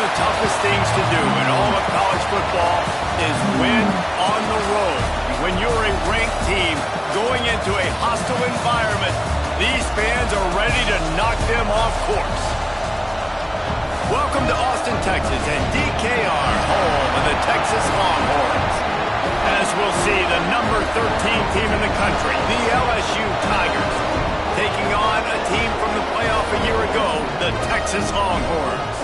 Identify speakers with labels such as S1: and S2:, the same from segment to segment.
S1: the toughest things to do in all of college football is win on the road. When you're a ranked team going into a hostile environment, these fans are ready to knock them off course. Welcome to Austin, Texas, and DKR, home of the Texas Longhorns. As we'll see, the number 13 team in the country, the LSU Tigers, taking on a team from the playoff a year ago, the Texas Longhorns.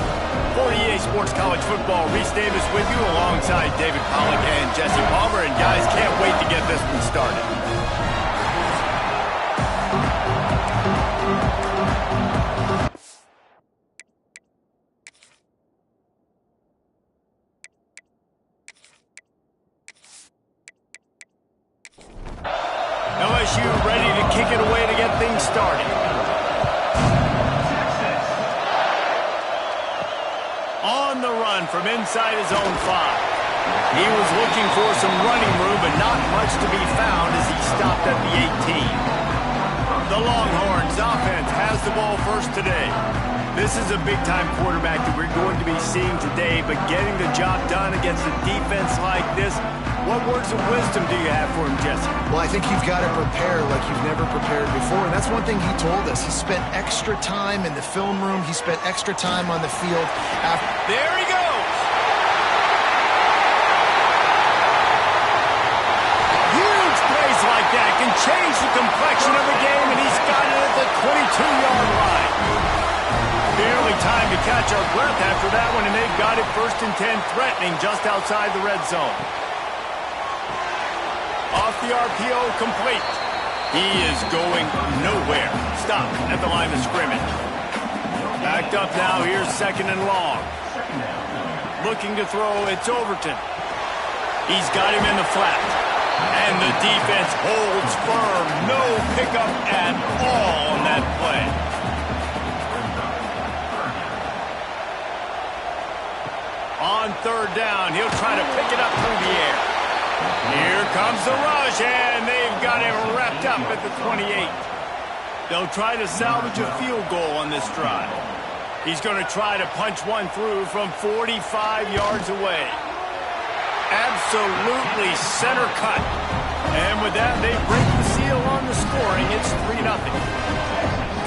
S1: For EA Sports College Football, Reese Davis with you alongside David Pollack and Jesse Palmer. And guys, can't wait to get this one started. LSU ready to kick it away to get things started. On the run from inside his own 5. He was looking for some running room, but not much to be found as he stopped at the 18. The Longhorns offense has the ball first today. This is a big-time quarterback that we're going to be seeing today, but getting the job done against a defense like this, what words of wisdom do you have for him, Jesse?
S2: Well, I think you've got to prepare like you've never prepared before, and that's one thing he told us. He spent extra time in the film room. He spent extra time on the field.
S1: There he goes! Huge plays like that can change the complexion of the game, and he's got it at the 22-yard line. Barely time to catch our breath after that one, and they've got it 1st and 10, threatening just outside the red zone. Off the RPO, complete. He is going nowhere. Stop at the line of scrimmage. Backed up now, here's 2nd and long. Looking to throw, it's Overton. He's got him in the flat. And the defense holds firm. No pickup at all on that play. On 3rd down, he'll try to pick it up through the air. Here comes the rush, and they've got him wrapped up at the 28. They'll try to salvage a field goal on this drive. He's going to try to punch one through from 45 yards away. Absolutely center cut. And with that, they break the seal on the scoring. It's 3-0.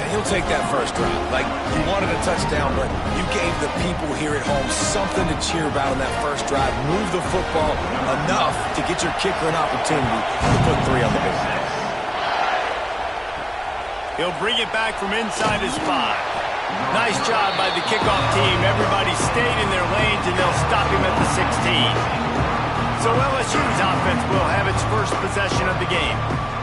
S3: He'll take that first drive. Like, you wanted a touchdown, but you gave the people here at home something to cheer about on that first drive. Move the football enough to get your kicker an opportunity to put 3 on the board.
S1: He'll bring it back from inside his 5. Nice job by the kickoff team. Everybody stayed in their lanes, and they'll stop him at the 16. So LSU's offense will have its first possession of the game.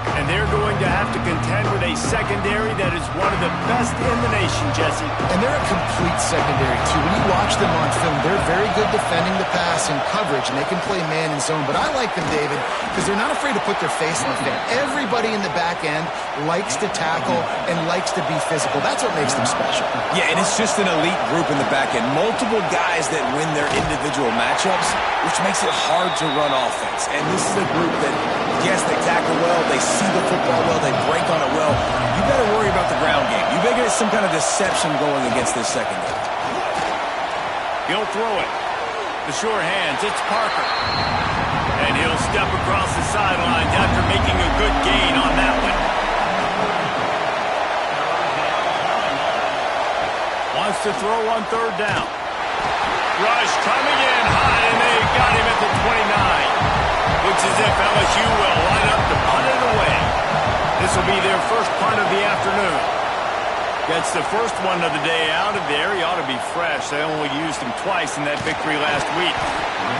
S1: And they're going to have to contend with a secondary that is one of the best in the nation, Jesse.
S2: And they're a complete secondary, too. When you watch them on film, they're very good defending the pass and coverage, and they can play man and zone. But I like them, David, because they're not afraid to put their face on the fan. Everybody in the back end likes to tackle and likes to be physical. That's what makes them special.
S3: Yeah, and it's just an elite group in the back end. Multiple guys that win their individual matchups, which makes it hard to run offense. And this is a group that, yes, they tackle well, they see the football well, they break on it well. You better worry about the ground game. You better get some kind of deception going against this secondary.
S1: He'll throw it. The sure hands, it's Parker. And he'll step across the sidelines after making a good gain on that one. Wants to throw on 3rd down. Rush coming in hot, and they got him at the 29. Looks as if LSU will line up to punt it away. This will be their first punt of the afternoon. Gets the first one of the day out of there. He ought to be fresh. They only used him twice in that victory last week.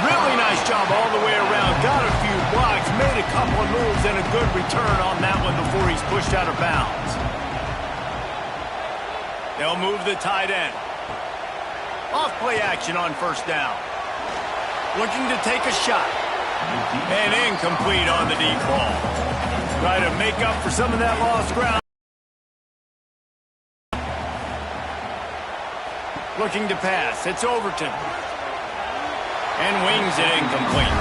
S1: Really nice job all the way around. Got a few blocks, made a couple of moves, and a good return on that one before he's pushed out of bounds. They'll move the tight end. Off play action on 1st down. Looking to take a shot. And incomplete on the deep ball. Try to make up for some of that lost ground. Looking to pass. It's Overton. And wings it incomplete.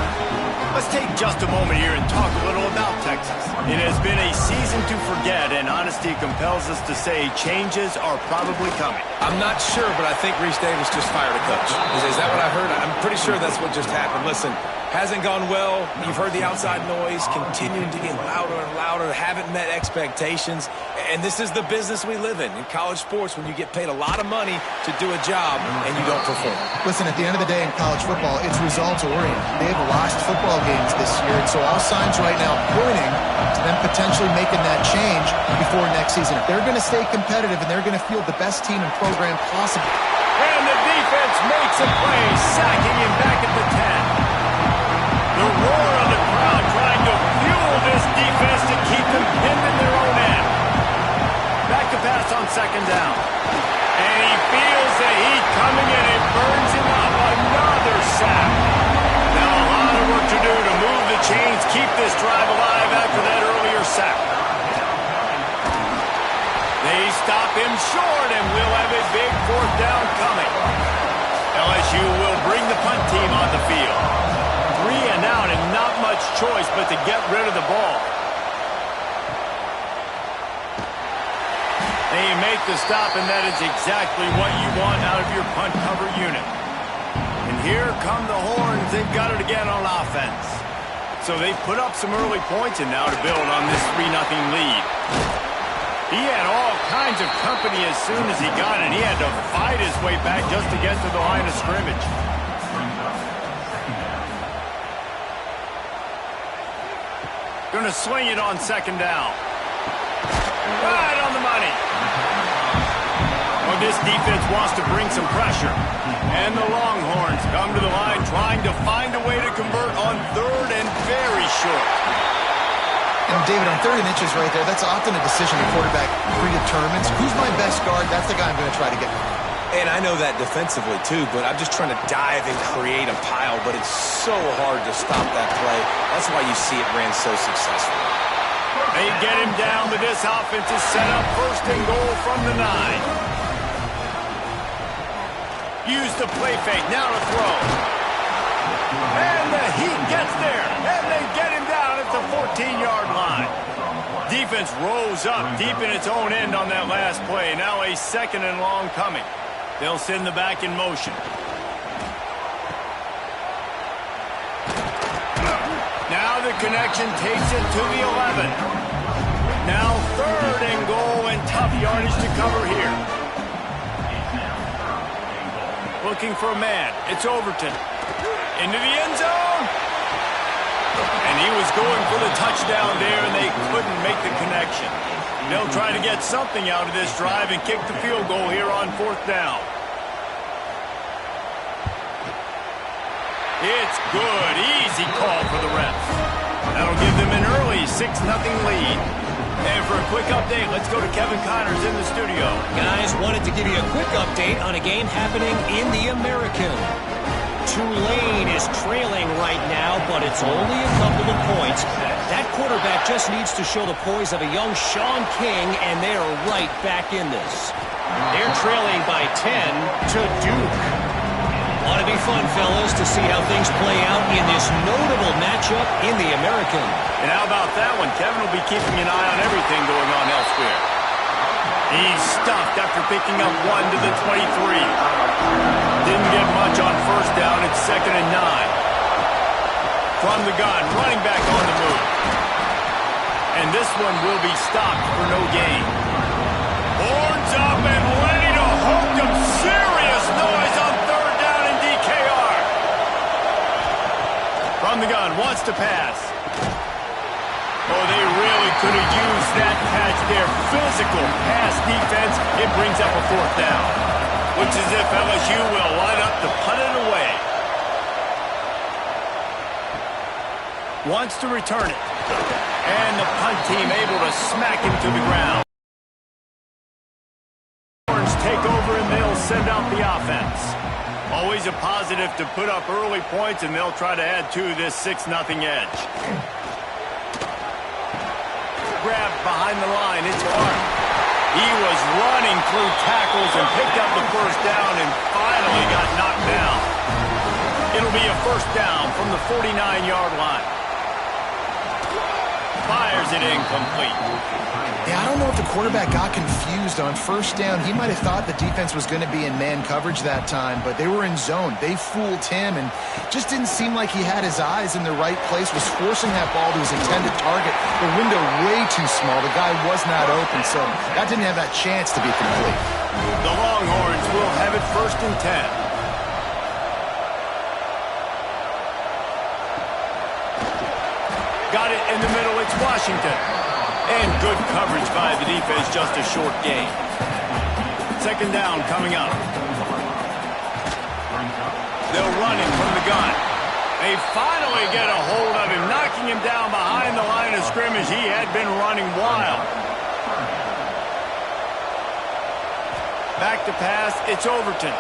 S1: Let's take just a moment here and talk a little about Texas.
S3: consequences.
S1: It has been a season to forget, and honesty compels us to say changes are probably coming.
S3: I'm not sure, but I think Reese Davis just fired a coach. Is that what I heard? I'm pretty sure that's what just happened. Listen, hasn't gone well. You've heard the outside noise, continuing to get louder and louder, haven't met expectations. And this is the business we live in college sports, when you get paid a lot of money to do a job and you don't perform.
S2: Listen, at the end of the day in college football, it's results-oriented. They've lost football games this year, and so all signs right now pointing to them potentially making that change before next season. If they're going to stay competitive and they're going to field the best team and program possible.
S1: And the defense makes a play, sacking him back at the 10. The roar of the crowd trying to fuel this defense to keep them pinned in their own end. Back to pass on second down. And he feels the heat coming in. It burns him up. Another sack. Now a lot of work to do to move the chains, keep this drive alive after that earlier sack. They stop him short, and we'll have a big fourth down coming. LSU will bring the punt team on the field. 3 and out, and not much choice but to get rid of the ball. They make the stop, and that is exactly what you want out of your punt cover unit. And here come the Horns. They've got it again on offense. So they've put up some early points, and now to build on this 3-0 lead. He had all kinds of company as soon as he got it. He had to fight his way back just to get to the line of scrimmage. Going to swing it on second down. Right on the money. Well, this defense wants to bring some pressure. And the Longhorns come to the line trying to find a way to convert on third and very short.
S2: And David, on 3rd and inches right there, that's often a decision the quarterback predetermines. Who's my best guard? That's the guy I'm going to try to get.
S3: And I know that defensively, too, but I'm just trying to dive and create a pile, but it's so hard to stop that play. That's why you see it ran so successfully.
S1: They get him down, but this offense is set up 1st and goal from the 9. Use the play fake, now to throw. And the Heat gets there, and they get him down at the 14-yard line. Defense rose up deep in its own end on that last play. Now a 2nd and long coming. They'll send the back in motion. Now the connection takes it to the 11. Now 3rd and goal, and tough yardage to cover here. Looking for a man. It's Overton. Into the end zone. And he was going for the touchdown there, and they couldn't make the connection. They'll try to get something out of this drive and kick the field goal here on 4th down. It's good. Easy call for the refs. That'll give them an early 6-0 lead. And for a quick update, let's go to Kevin Connors in the studio.
S4: Guys, wanted to give you a quick update on a game happening in the American. Tulane is trailing right now, but it's only a couple of points. That quarterback just needs to show the poise of a young Sean King, and they are right back in this. They're trailing by 10 to Duke. Ought to be fun, fellas, to see how things play out in this notable matchup in the American.
S1: And how about that one? Kevin will be keeping an eye on everything going on elsewhere. He's stuffed after picking up 1 to the 23. Didn't get much on 1st down. It's 2nd and 9. From the gun, running back on the move. And this one will be stopped for no gain. Horns up and ready to hook them. Serious noise on 3rd down in DKR. From the gun, wants to pass. Oh, they really could have used that catch there. Physical pass defense. It brings up a 4th down. Looks as if LSU will line up to punt it away. Wants to return it. And the punt team able to smack him to the ground. Horns take over and they'll send out the offense. Always a positive to put up early points, and they'll try to add to this 6-0 edge. Grab behind the line. It's Clark. He was running through tackles and picked up the 1st down and finally got knocked down. It'll be a 1st down from the 49-yard line. fires it incomplete.
S2: Yeah, I don't know if the quarterback got confused on first down. He might have thought the defense was going to be in man coverage that time, but they were in zone. They fooled him and just didn't seem like he had his eyes in the right place, was forcing that ball to his intended target. The window way too small. The guy was not open, so that didn't have that chance to be complete.
S1: The Longhorns will have it 1st and 10. Got it in the middle, it's Washington. And good coverage by the defense, just a short gain. 2nd down coming up. They'll run it from the gun. They finally get a hold of him, knocking him down behind the line of scrimmage. He had been running wild. Back to pass, it's Overton.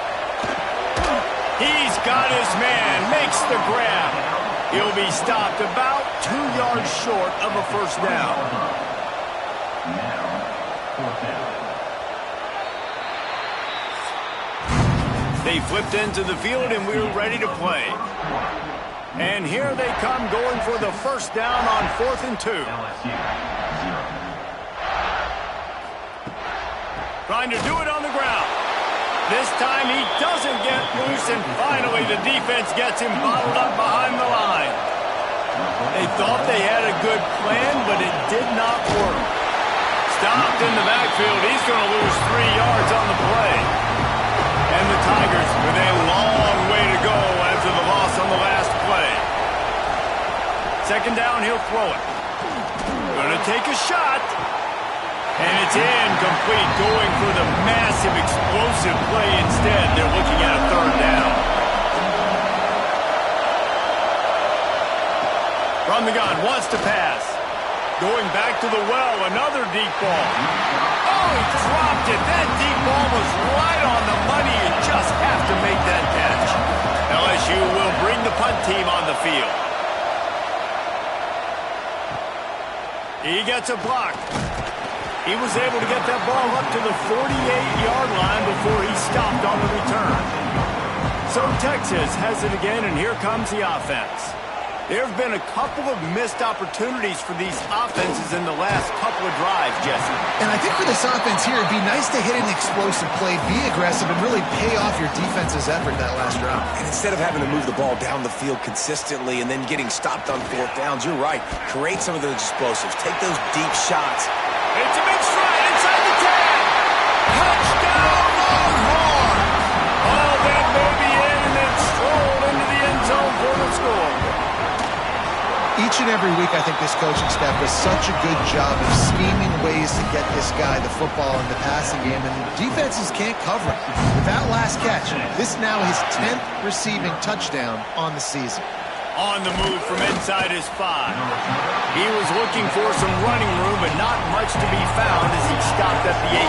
S1: He's got his man, makes the grab. He'll be stopped about 2 yards short of a 1st down. They flipped into the field and we're ready to play. And here they come going for the 1st down on 4th and 2. Trying to do it on the ground. This time he doesn't get loose, and finally the defense gets him bottled up behind the line. They thought they had a good plan, but it did not work. Stopped in the backfield. He's going to lose 3 yards on the play. And the Tigers with a long way to go after the loss on the last play. 2nd down, he'll throw it. Going to take a shot. And it's incomplete, going for the massive, explosive play instead. They're looking at a 3rd down. From the gun, wants to pass. Going back to the well, another deep ball. Oh, he dropped it. That deep ball was right on the money. You just have to make that catch. LSU will bring the punt team on the field. He gets a block. He was able to get that ball up to the 48-yard line before he stopped on the return. So Texas has it again, and here comes the offense. There have been a couple of missed opportunities for these offenses in the last couple of drives, Jesse.
S2: And I think for this offense here, it'd be nice to hit an explosive play, be aggressive, and really pay off your defense's effort that last drive.
S3: And instead of having to move the ball down the field consistently and then getting stopped on 4th downs, you're right. Create some of those explosives. Take those deep shots.
S1: It's a big stride inside the 10. Touchdown, Longhorn! Oh, that may be in, and then strolled into the end zone for the score.
S2: Each and every week, I think this coaching staff does such a good job of scheming ways to get this guy the football in the passing game, and defenses can't cover it. With that last catch, this now his 10th receiving touchdown on the season.
S1: On the move from inside his 5. He was looking for some running room, but not much to be found as he stopped at the 18.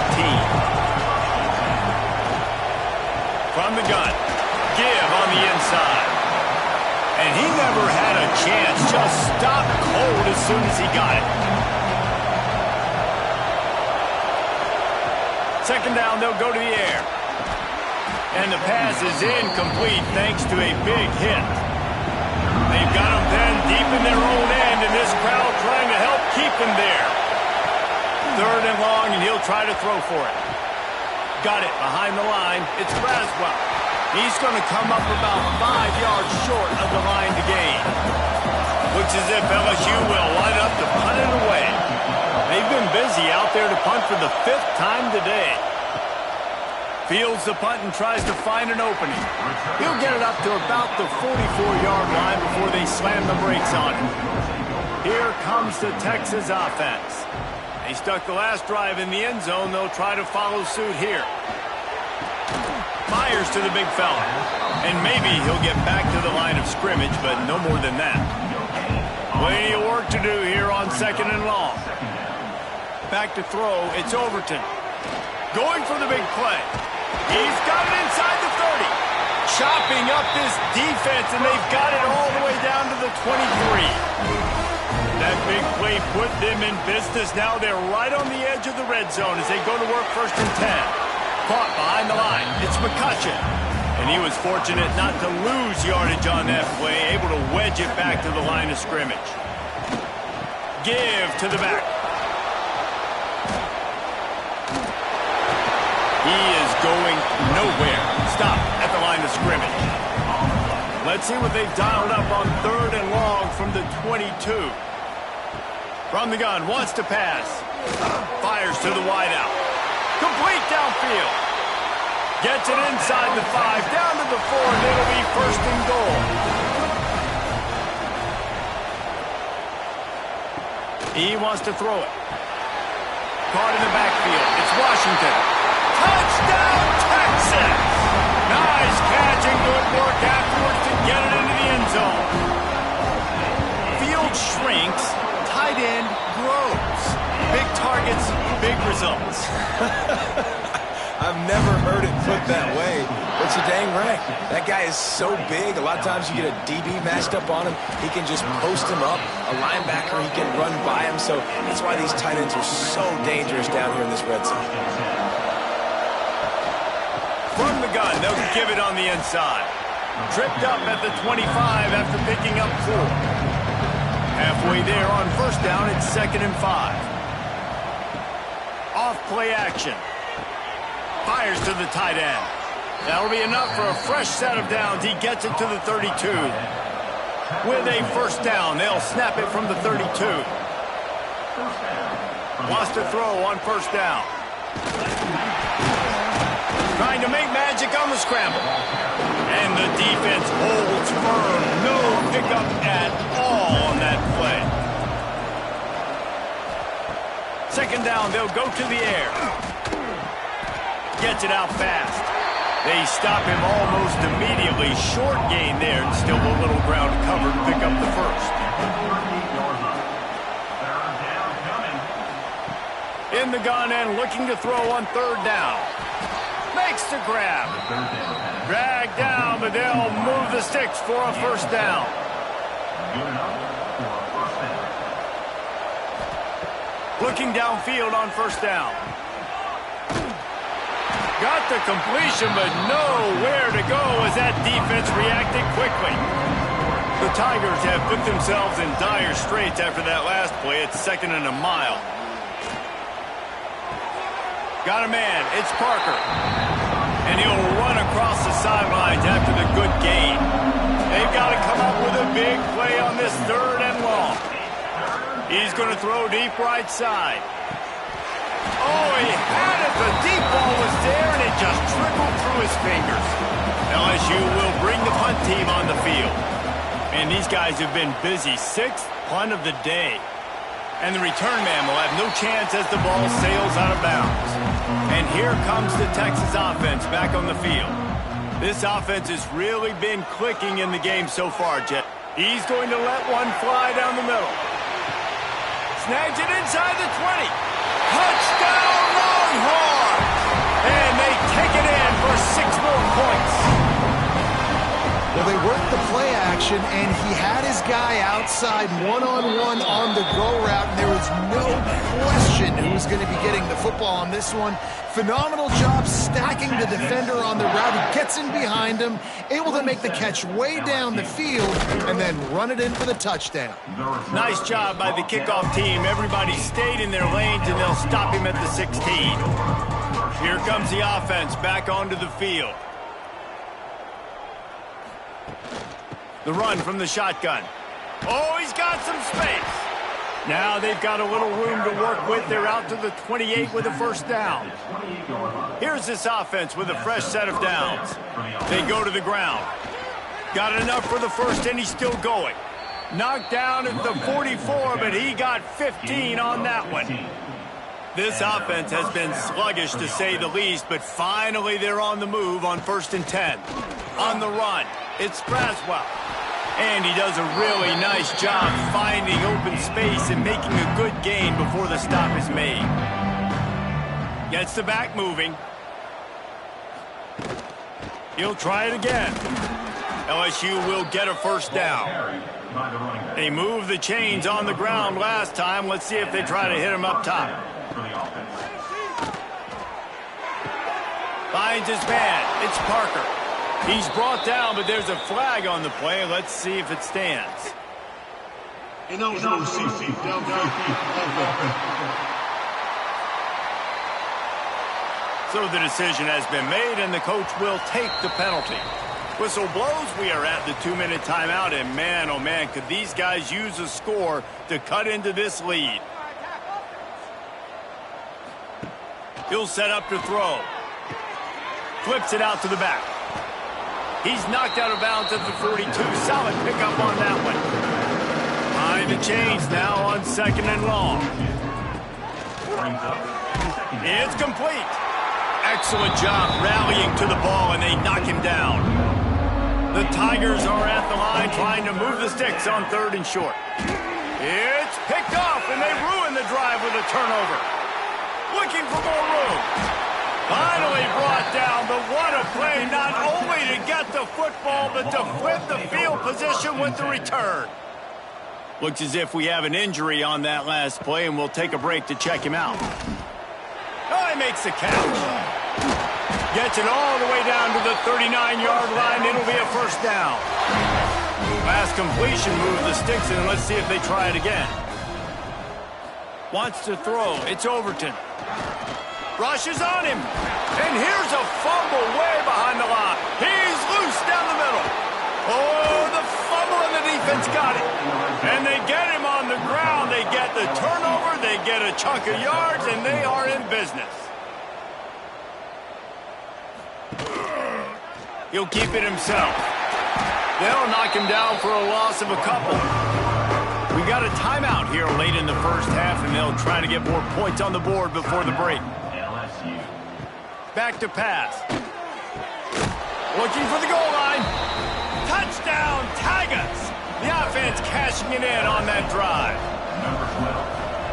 S1: From the gun, give on the inside. And he never had a chance, just stopped cold as soon as he got it. 2nd down, they'll go to the air. And the pass is incomplete thanks to a big hit. They've got him then deep in their own end, and this crowd trying to help keep him there. 3rd and long, and he'll try to throw for it. Got it behind the line. It's Braswell. He's going to come up about 5 yards short of the line to gain. Looks as if LSU will line up to punt it away. They've been busy out there to punt for the 5th time today. Fields the punt and tries to find an opening. He'll get it up to about the 44-yard line before they slam the brakes on it. Here comes the Texas offense. They stuck the last drive in the end zone. They'll try to follow suit here. Fires to the big fella. And maybe he'll get back to the line of scrimmage, but no more than that. Plenty of work to do here on 2nd and long. Back to throw. It's Overton. Going for the big play. He's got it inside the 30. Chopping up this defense, and they've got it all the way down to the 23. That big play put them in business. Now they're right on the edge of the red zone as they go to work 1st and 10. Caught behind the line. It's McCutcheon. And he was fortunate not to lose yardage on that play, able to wedge it back to the line of scrimmage. give to the back. He is going nowhere. Stop at the line of scrimmage. Let's see what they've dialed up on 3rd and long from the 22. From the gun, wants to pass. Fires to the wideout. Complete downfield. Gets it inside the 5, down to the 4, and it'll be 1st and goal. He wants to throw it. Caught in the backfield. It's Washington. Touchdown, Texas! Nice catch and good work afterwards to get it into the end zone. Field shrinks, tight end grows. Big targets, big results.
S3: I've never heard it put that way, but you're dang right. That guy is so big. A lot of times you get a DB matched up on him. He can just post him up. A linebacker, he can run by him. So that's why these tight ends are so dangerous down here in this red zone.
S1: From the gun, they'll give it on the inside. Tripped up at the 25 after picking up 4. Halfway there on 1st down, it's 2nd and 5. Off play action. Fires to the tight end. That'll be enough for a fresh set of downs. He gets it to the 32. With a 1st down, they'll snap it from the 32. Wants to throw on 1st down. Trying to make magic on the scramble. And the defense holds firm. No pickup at all on that play. 2nd down, they'll go to the air. Gets it out fast. They stop him almost immediately. Short gain there, and still a little ground covered. Pick up the 1st. In the gun and looking to throw on 3rd down. Makes the grab. Drag down, but they'll move the sticks for a 1st down. Looking downfield on 1st down. Got the completion, but nowhere to go as that defense reacted quickly. The Tigers have put themselves in dire straits after that last play. It's 2nd and a mile. Got a man. It's Parker. And he'll run across the sidelines after the good gain. They've got to come up with a big play on this 3rd and long. He's going to throw deep right side. Oh, he had it. The deep ball was there, and it just trickled through his fingers. LSU will bring the punt team on the field. And these guys have been busy. 6th punt of the day. And the return man will have no chance as the ball sails out of bounds. And here comes the Texas offense back on the field. This offense has really been clicking in the game so far, Jet. He's going to let one fly down the middle. Snags it inside the 20. Touchdown, Longhorns! And they take it in for 6 more points.
S2: Well, they worked the play action, and he had his guy outside one-on-one on the go route, and there was no question who was going to be getting the football on this one. Phenomenal job stacking the defender on the route. He gets in behind him, able to make the catch way down the field, and then run it in for the touchdown.
S1: Nice job by the kickoff team. Everybody stayed in their lanes, and they'll stop him at the 16. Here comes the offense back onto the field. The run from the shotgun. Oh, he's got some space. Now they've got a little room to work with. They're out to the 28 with a 1st down. Here's this offense with a fresh set of downs. They go to the ground. Got enough for the 1st, and he's still going. Knocked down at the 44, but he got 15 on that one. This offense has been sluggish, to say the least, but finally they're on the move on 1st and 10. On the run, it's Braswell. And he does a really nice job finding open space and making a good gain before the stop is made. Gets the back moving. He'll try it again. LSU will get a 1st down. They moved the chains on the ground last time. Let's see if they try to hit him up top. Finds his man. It's Parker. He's brought down, but there's a flag on the play. Let's see if it stands. So the decision has been made, and the coach will take the penalty. Whistle blows, we are at the 2-minute timeout, and man, oh man, could these guys use a score to cut into this lead. He'll set up to throw. Flips it out to the back. He's knocked out of bounds at the 42. Solid pickup on that one. Behind the chains now on 2nd and long. It's complete. Excellent job rallying to the ball, and they knock him down. The Tigers are at the line trying to move the sticks on 3rd and short. It's picked off, and they ruin the drive with a turnover. Looking for more room. Finally brought down, but what a play, not only to get the football, but to flip the field position with the return. Looks as if we have an injury on that last play, and we'll take a break to check him out. Oh, he makes the catch. Gets it all the way down to the 39-yard line. It'll be a first down. Last completion moves the sticks in, and let's see if they try it again. Wants to throw. It's Overton. Rushes on him. And here's a fumble way behind the line. He's loose down the middle. Oh, the fumble, and the defense got it. And they get him on the ground. They get the turnover. They get a chunk of yards, and they are in business. He'll keep it himself. They'll knock him down for a loss of a couple. We got a timeout here late in the first half, and they'll try to get more points on the board before the break. Back to pass. Looking for the goal line. Touchdown, Tigers! The offense cashing it in on that drive.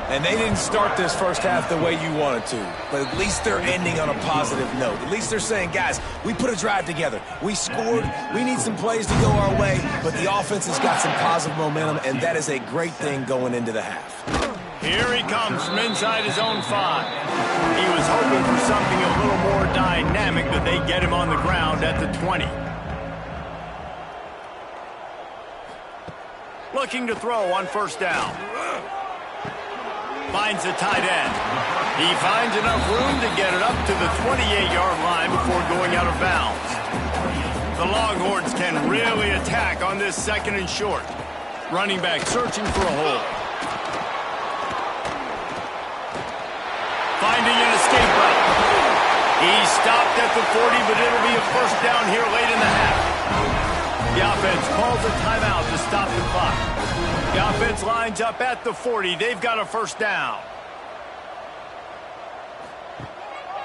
S3: And they didn't start this first half the way you wanted to, but at least they're ending on a positive note. At least they're saying, guys, we put a drive together. We scored. We need some plays to go our way, but the offense has got some positive momentum, and that is a great thing going into the half.
S1: Here he comes from inside his own 5. He was hoping for something a little more dynamic, but they get him on the ground at the 20. Looking to throw on first down. Finds the tight end. He finds enough room to get it up to the 28-yard line before going out of bounds. The Longhorns can really attack on this 2nd and short. Running back searching for a hole. Finding an escape route. He stopped at the 40, but it'll be a first down here late in the half. The offense calls a timeout to stop the clock. The offense lines up at the 40. They've got a first down.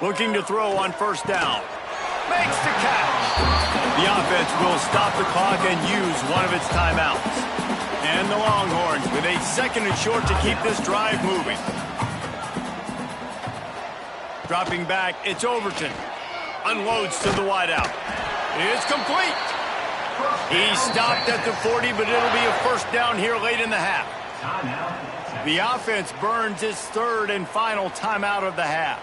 S1: Looking to throw on first down. Makes the catch. The offense will stop the clock and use one of its timeouts. And the Longhorns with a 2nd and short to keep this drive moving. Dropping back, it's Overton. Unloads to the wideout. It's complete. He stopped at the 40, but it'll be a first down here late in the half. The offense burns its 3rd and final timeout of the half.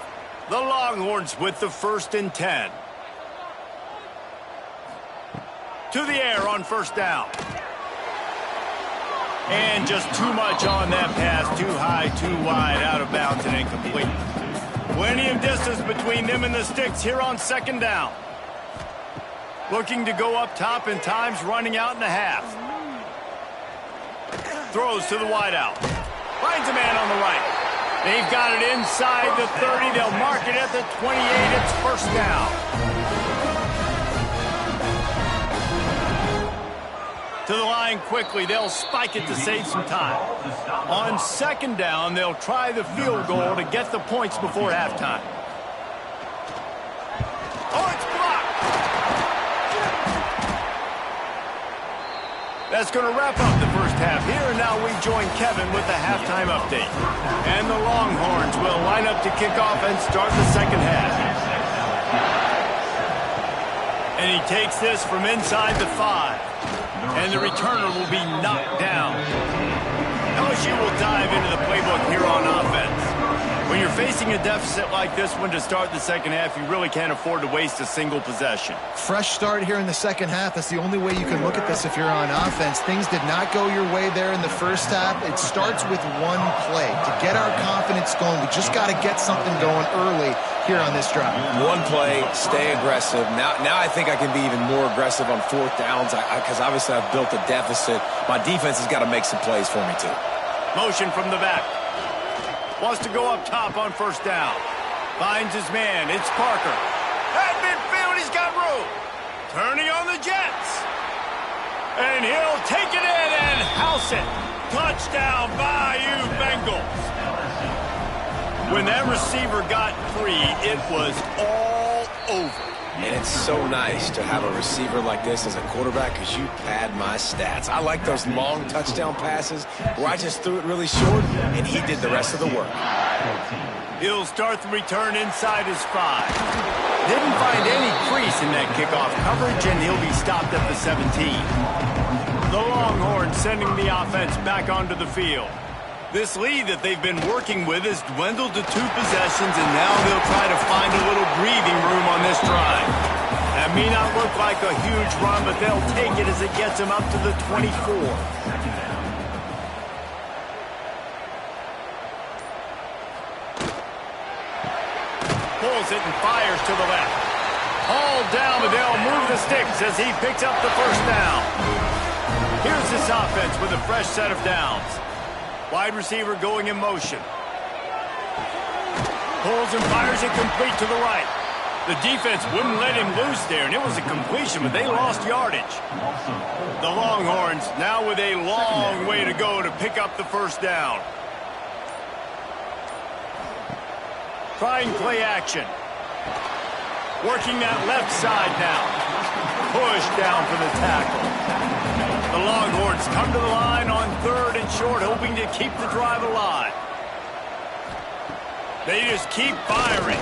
S1: The Longhorns with the 1st and 10. To the air on first down. And just too much on that pass. Too high, too wide, out of bounds, and incomplete. Plenty of distance between them and the sticks here on 2nd down. Looking to go up top, and time's running out in the half. Throws to the wideout. Finds a man on the right. They've got it inside the 30. They'll mark it at the 28. It's first down. To the line quickly. They'll spike it to save some time. On 2nd down, they'll try the field goal to get the points before halftime. Oh, it's blocked. That's going to wrap up the first half here, and now we join Kevin with the halftime update. And the Longhorns will line up to kick off and start the 2nd half. And he takes this from inside the 5. And the returner will be knocked down. LSU will dive into the playbook here on offense. When you're facing a deficit like this one to start the second half, you really can't afford to waste a single possession.
S2: Fresh start here in the second half. That's the only way you can look at this if you're on offense. Things did not go your way there in the first half. It starts with one play. To get our confidence going, we just got to get something going early here on this drive.
S3: One play, stay aggressive. Now I think I can be even more aggressive on fourth downs because obviously I've built a deficit. My defense has got to make some plays for me too.
S1: Motion from the back. Wants to go up top on first down. Finds his man. It's Parker. At midfield, he's got room. Turning on the Jets. And he'll take it in and house it. Touchdown, Bayou Bengals. When that receiver got free, it was all over.
S3: And it's so nice to have a receiver like this as a quarterback because you pad my stats. I like those long touchdown passes where I just threw it really short and he did the rest of the work.
S1: He'll start the return inside his 5. Didn't find any crease in that kickoff coverage, and he'll be stopped at the 17. The Longhorns sending the offense back onto the field. This lead that they've been working with has dwindled to 2 possessions, and now they'll try to find a little breathing room on this drive. That may not look like a huge run, but they'll take it as it gets them up to the 24. Pulls it and fires to the left. Hauled down, but they'll move the sticks as he picks up the first down. Here's this offense with a fresh set of downs. Wide receiver going in motion. Pulls and fires it complete to the right. The defense wouldn't let him loose there, and it was a completion, but they lost yardage. The Longhorns now with a long way to go to pick up the first down. Trying play action. Working that left side now. Push down for the tackle. The Longhorns come to the line on 3rd and short, hoping to keep the drive alive. They just keep firing.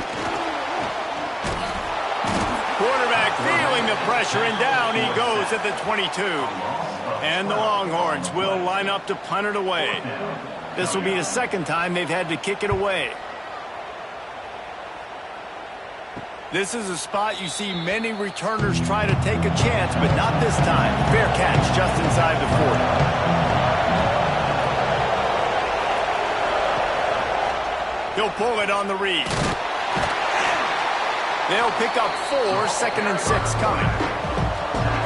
S1: Quarterback feeling the pressure, and down he goes at the 22. And the Longhorns will line up to punt it away. This will be the second time they've had to kick it away. This is a spot you see many returners try to take a chance, but not this time. Fair catch just inside the 40. He'll pull it on the read. They'll pick up 4, 2nd and 6 coming.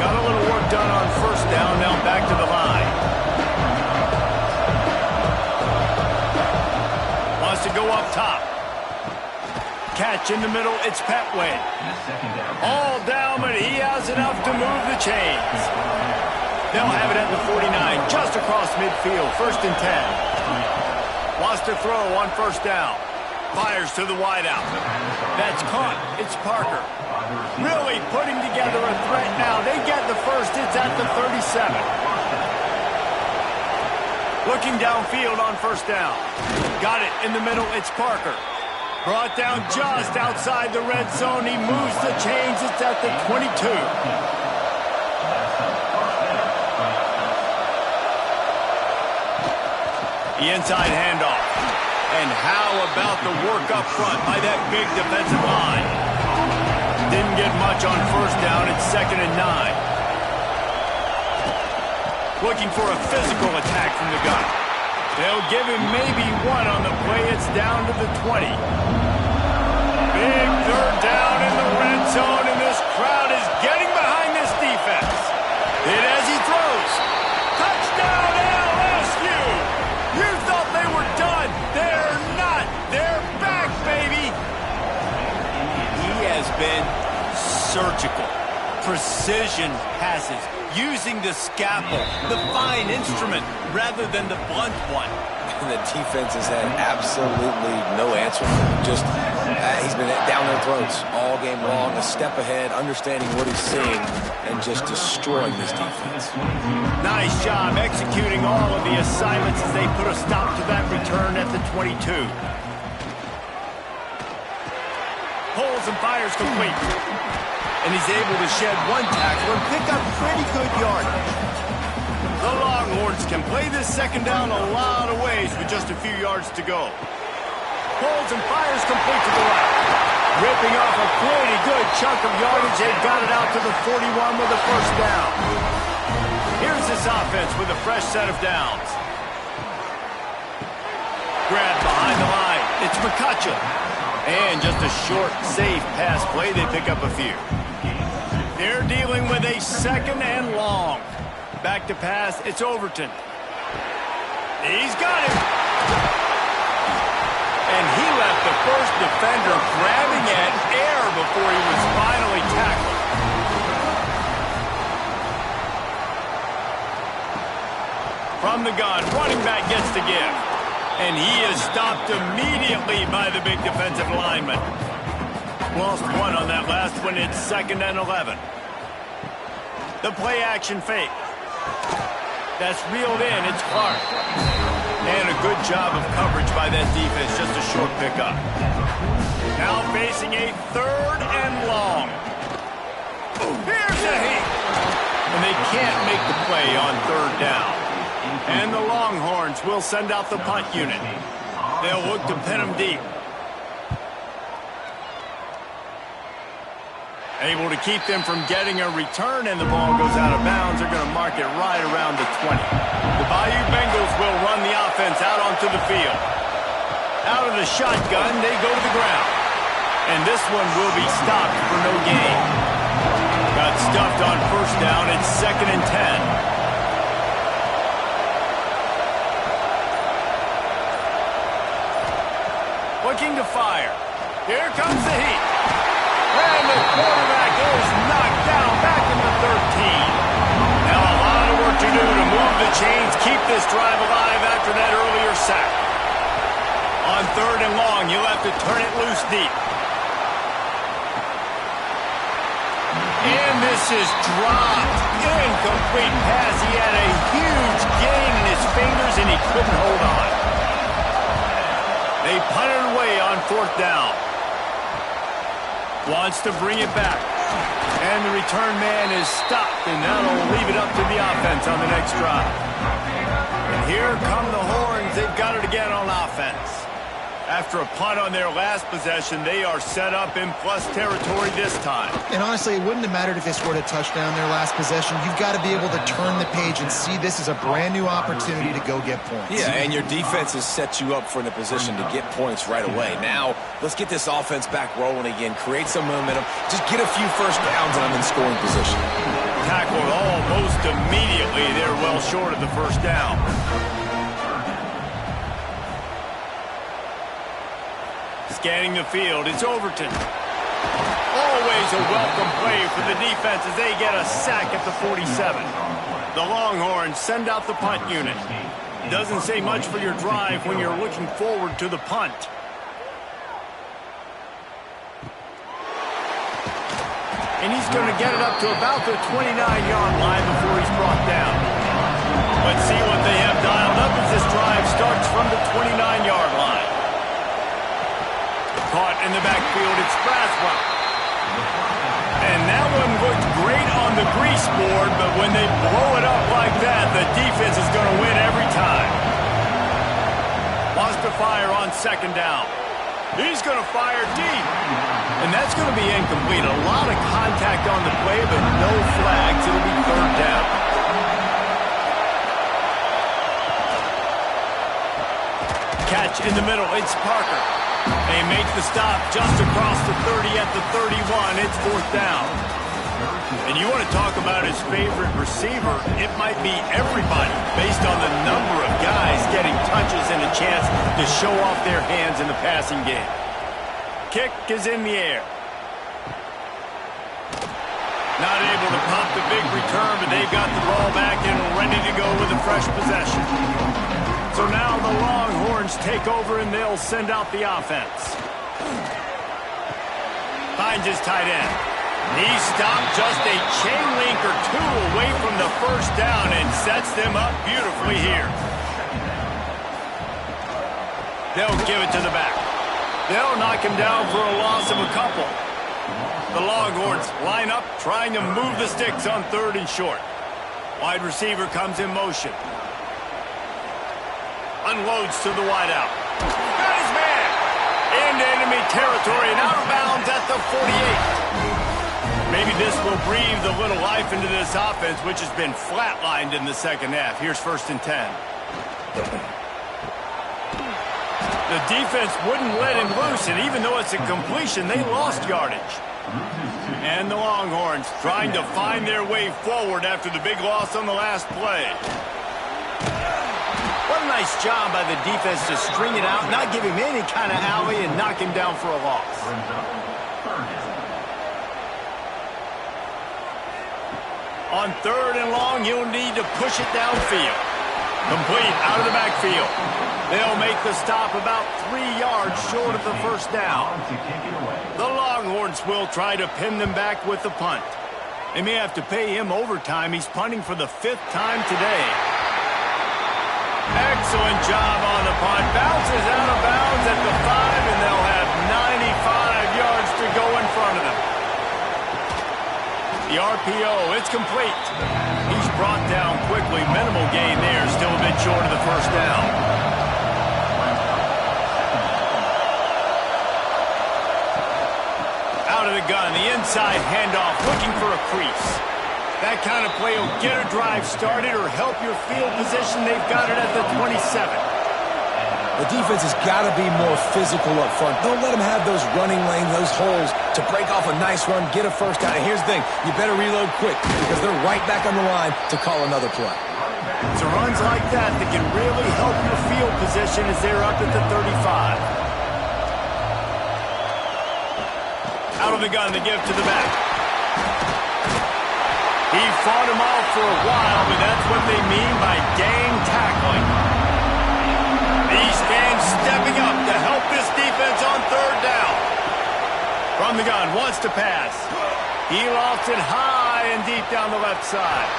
S1: Got a little work done on first down, now back to the line. Wants to go up top. Catch in the middle, it's Petway. All down, but he has enough to move the chains. They'll have it at the 49, just across midfield, 1st and 10. Wants to throw on first down. Fires to the wideout. That's caught, it's Parker. Really putting together a threat now. They get the first, it's at the 37. Looking downfield on first down. Got it in the middle, it's Parker. Brought down just outside the red zone. He moves the chains. It's at the 22. The inside handoff. And how about the work up front by that big defensive line? Didn't get much on first down. It's 2nd and 9. Looking for a physical attack from the gun. They'll give him maybe 1 on the play. It's down to the 20. Big 3rd down in the red zone, and this crowd is getting behind this defense. Hit as he throws. Touchdown, LSU! You thought they were done. They're not. They're back, baby. He has been surgical. Precision passes. Using the scalpel, the fine instrument, rather than the blunt one.
S3: And the defense has had absolutely no answer for him. Just, he's been down their throats all game long, a step ahead, understanding what he's seeing, and just destroying this defense.
S1: Nice job executing all of the assignments as they put a stop to that return at the 22. Pulls and fires complete. And he's able to shed 1 tackle and pick up pretty good yardage. The Longhorns can play this second down a lot of ways with just a few yards to go. Pulls and fires complete to the right. Ripping off a pretty good chunk of yardage. They've got it out to the 41 with a first down. Here's this offense with a fresh set of downs. Grab behind the line. It's McCutcheon. And just a short, safe pass play. They pick up a few. They're dealing with a second and long. Back to pass. It's Overton. He's got it. And he left the first defender grabbing at air before he was finally tackled. From the gun, running back gets the give. And he is stopped immediately by the big defensive lineman. Lost one on that last one. It's 2nd and 11. The play action fake. That's reeled in. It's Clark. And a good job of coverage by that defense. Just a short pickup. Now facing a 3rd and long. Here's a hit. And they can't make the play on 3rd down. And the Longhorns will send out the punt unit. They'll look to pin them deep. Able to keep them from getting a return, and the ball goes out of bounds. They're going to mark it right around the 20. The Bayou Bengals will run the offense out onto the field. Out of the shotgun, they go to the ground. And this one will be stopped for no gain. Got stuffed on first down. It's 2nd and 10. Looking to fire. Here comes the heat. And the quarterback is knocked down back into 13. Now a lot of work to do to move the chains, keep this drive alive after that earlier sack. On 3rd and long, you'll have to turn it loose deep. And this is dropped. Incomplete pass. He had a huge gain in his fingers and he couldn't hold on. They punted away on 4th down. Wants to bring it back. And the return man is stopped, and that'll leave it up to the offense on the next drive. And here come the Horns. They've got it again on offense. After a punt on their last possession, they are set up in plus territory this time.
S2: And honestly, it wouldn't have mattered if they scored a touchdown their last possession. You've got to be able to turn the page and see this as a brand new opportunity to go get points.
S3: Yeah, and your defense has set you up for the position to get points right away. Now, let's get this offense back rolling again, create some momentum, just get a few first downs and I'm in scoring position.
S1: Tackled almost immediately. They're well short of the first down. Scanning the field, it's Overton. Always a welcome play for the defense as they get a sack at the 47. The Longhorns send out the punt unit. Doesn't say much for your drive when you're looking forward to the punt. And he's going to get it up to about the 29-yard line before he's brought down. Let's see what they have dialed up as this drive starts from the 29-yard line. Caught in the backfield, it's Braswell. And that one looked great on the grease board, but when they blow it up like that, the defense is going to win every time. Wants to fire on 2nd down. He's going to fire deep. And that's going to be incomplete. A lot of contact on the play, but no flags. It'll be 3rd down. Catch in the middle, it's Parker. They make the stop just across the 30 at the 31. It's 4th down. And you want to talk about his favorite receiver, it might be everybody based on the number of guys getting touches and a chance to show off their hands in the passing game. Kick is in the air. Not able to pop the big return, but they've got the ball back and ready to go with a fresh possession. So now the Longhorns take over and they'll send out the offense. Finds his tight end. He stopped just a chain link or two away from the first down and sets them up beautifully here. They'll give it to the back. They'll knock him down for a loss of a couple. The Longhorns line up trying to move the sticks on 3rd and short. Wide receiver comes in motion. Unloads to the wideout. Got his man. into enemy territory and out of bounds at the 48. Maybe this will breathe a little life into this offense, which has been flatlined in the second half. Here's 1st and 10. The defense wouldn't let him loose, and even though it's a completion, they lost yardage. And the Longhorns trying to find their way forward after the big loss on the last play. What a nice job by the defense to string it out, not give him any kind of alley, and knock him down for a loss. On 3rd and long, you'll need to push it downfield. Complete out of the backfield. They'll make the stop about 3 yards short of the 1st down. The Longhorns will try to pin them back with the punt. They may have to pay him overtime. He's punting for the 5th time today. Excellent job on the punt. Bounces out of bounds at the 5, and they'll have 95 yards to go in front of them. The RPO, it's complete. He's brought down quickly. Minimal gain there. Still a bit short of the 1st down. Out of the gun, the inside handoff, looking for a crease. That kind of play will get a drive started or help your field position. They've got it at the 27.
S3: The defense has got to be more physical up front. Don't let them have those running lanes, those holes to break off a nice run, get a 1st down. And here's the thing, you better reload quick because they're right back on the line to call another play.
S1: It's runs like that that can really help your field position as they're up at the 35. Out of the gun, the give to the back. He fought him off for a while, but that's what they mean by gang tackling. These fans stepping up to help this defense on 3rd down. From the gun, wants to pass. He lofts it high and deep down the left side.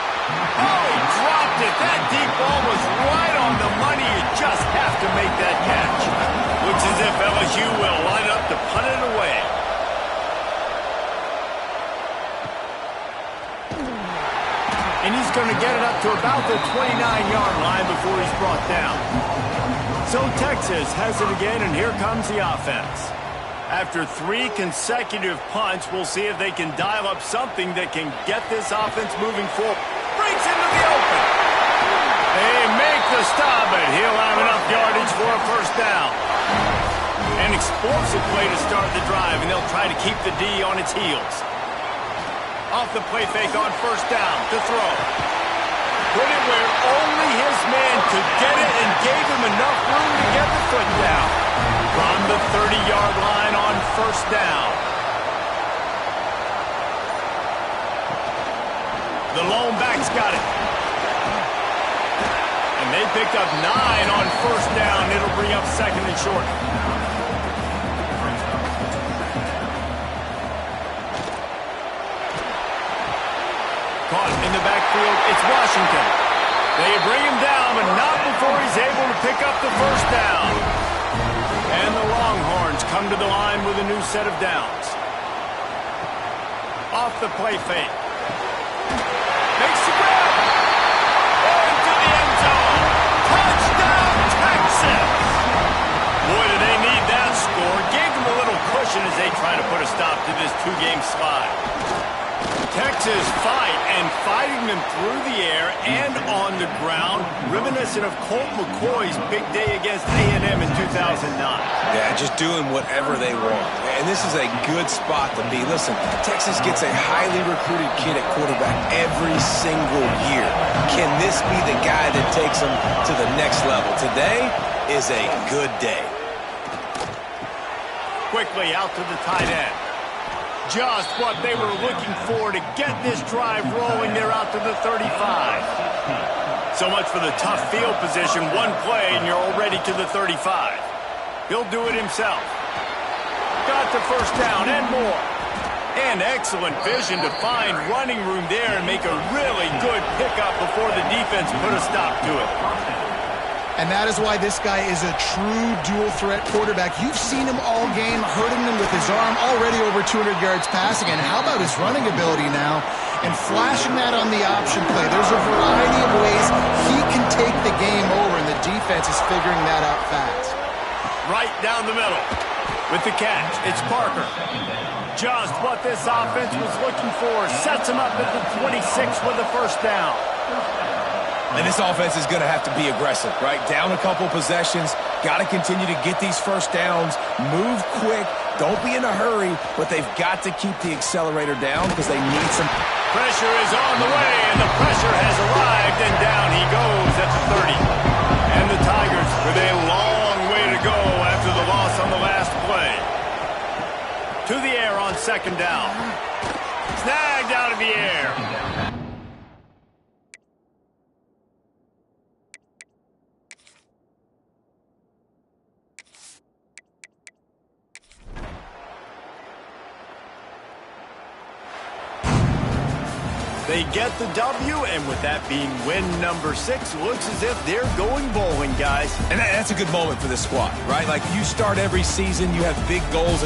S1: Oh, he dropped it. That deep ball was right on the money. You just have to make that catch. Looks as if LSU will line up to punt it away. And he's going to get it up to about the 29-yard line before he's brought down. So Texas has it again, and here comes the offense. After 3 consecutive punts, we'll see if they can dial up something that can get this offense moving forward. Breaks into the open. They make the stop, but he'll have enough yardage for a 1st down. An explosive play to start the drive, and they'll try to keep the D on its heels. Off the play fake on 1st down to throw. Put it where only his man could get it and gave him enough room to get the foot down. From the 30-yard line on 1st down. The lone back's got it. And they picked up 9 on 1st down. It'll bring up 2nd and short. Caught in the backfield, it's Washington. They bring him down, but not before he's able to pick up the 1st down. And the Longhorns come to the line with a new set of downs. Off the play fake. Makes the grab. Into the end zone. Touchdown, Texas! Boy, do they need that score. Gave them a little cushion as they try to put a stop to this 2-game slide. Texas fighting them through the air and on the ground, reminiscent of Colt McCoy's big day against A&M in 2009.
S3: Yeah, just doing whatever they want. And this is a good spot to be. Listen, Texas gets a highly recruited kid at quarterback every single year. Can this be the guy that takes them to the next level? Today is a good day.
S1: Quickly out to the tight end. Just what they were looking for to get this drive rolling. They're out to the 35. So much for the tough field position. One play and you're already to the 35. He'll do it himself. Got the 1st down and more. And excellent vision to find running room there and make a really good pickup before the defense put a stop to it.
S2: And that is why this guy is a true dual-threat quarterback. You've seen him all game, hurting them with his arm, already over 200 yards passing. And how about his running ability now? And flashing that on the option play. There's a variety of ways he can take the game over, and the defense is figuring that out fast.
S1: Right down the middle. With the catch, it's Parker. Just what this offense was looking for. Sets him up at the 26 with the first down.
S3: And this offense is going to have to be aggressive, right? Down a couple possessions. Got to continue to get these first downs. Move quick. Don't be in a hurry, but they've got to keep the accelerator down because they need some...
S1: Pressure is on the way, and the pressure has arrived, and down he goes at the 30. And the Tigers with a long way to go after the loss on the last play. To the air on second down. Snagged out of the air. They get the W, and with that being win number 6, looks as if they're going bowling, guys.
S3: And that's a good moment for this squad, right? Like, you start every season, you have big goals and